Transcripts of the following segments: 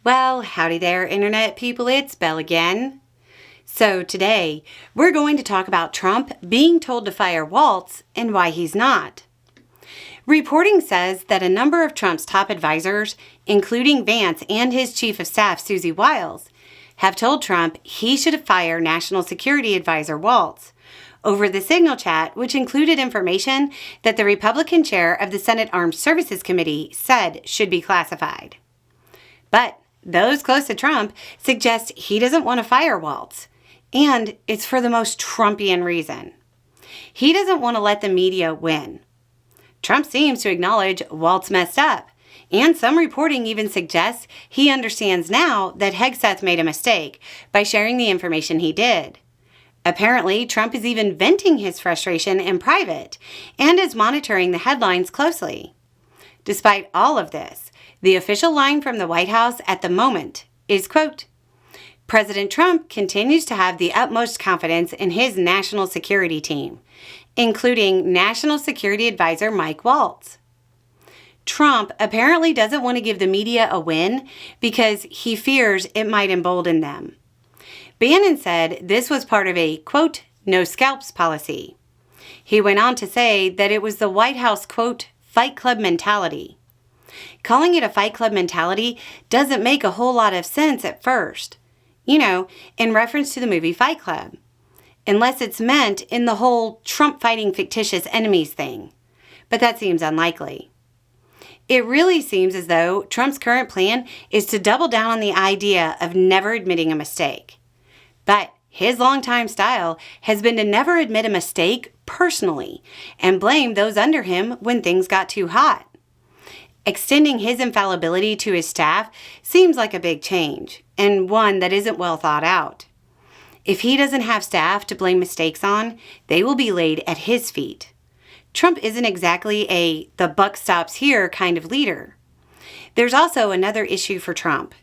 Well, howdy there, Internet people. It's Belle again. So today, we're going to talk about Trump being told to fire Waltz and why he's not. Reporting says that a number of Trump's top advisors, including Vance and his chief of staff, Susie Wiles, have told Trump he should fire National Security Advisor Waltz over the Signal chat, which included information that the Republican chair of the Senate Armed Services Committee said should be classified. But those close to Trump suggest he doesn't want to fire Waltz, and it's for the most Trumpian reason. He doesn't want to let the media win. Trump seems to acknowledge Waltz messed up, and some reporting even suggests he understands now that Hegseth made a mistake by sharing the information he did. Apparently, Trump is even venting his frustration in private and is monitoring the headlines closely. Despite all of this, the official line from the White House at the moment is, quote, President Trump continues to have the utmost confidence in his national security team, including National Security Advisor Mike Waltz. Trump apparently doesn't want to give the media a win because he fears it might embolden them. Bannon said this was part of a, quote, no scalps policy. He went on to say that it was the White House, quote, Fight Club mentality. Calling it a Fight Club mentality doesn't make a whole lot of sense at first. In reference to the movie Fight Club. Unless it's meant in the whole Trump fighting fictitious enemies thing. But that seems unlikely. It really seems as though Trump's current plan is to double down on the idea of never admitting a mistake. But his longtime style has been to never admit a mistake personally and blame those under him when things got too hot. Extending his infallibility to his staff seems like a big change, and one that isn't well thought out. If he doesn't have staff to blame mistakes on, they will be laid at his feet. Trump isn't exactly a the buck stops here kind of leader. There's also another issue for Trump.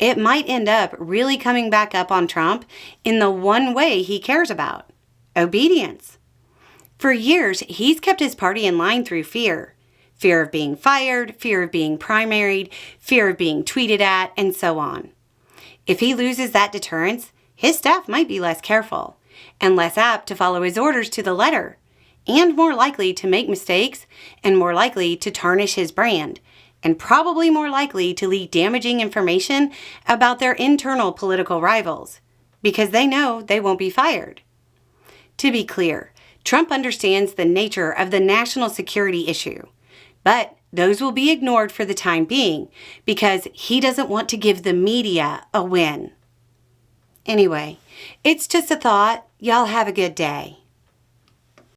It might end up really coming back up on Trump in the one way he cares about: obedience. For years, he's kept his party in line through fear. Fear of being fired, fear of being primaried, fear of being tweeted at, and so on. If he loses that deterrence, his staff might be less careful and less apt to follow his orders to the letter, and more likely to make mistakes and more likely to tarnish his brand, and probably more likely to leak damaging information about their internal political rivals, because they know they won't be fired. To be clear, Trump understands the nature of the national security issue, but those will be ignored for the time being because he doesn't want to give the media a win. Anyway, it's just a thought. Y'all have a good day.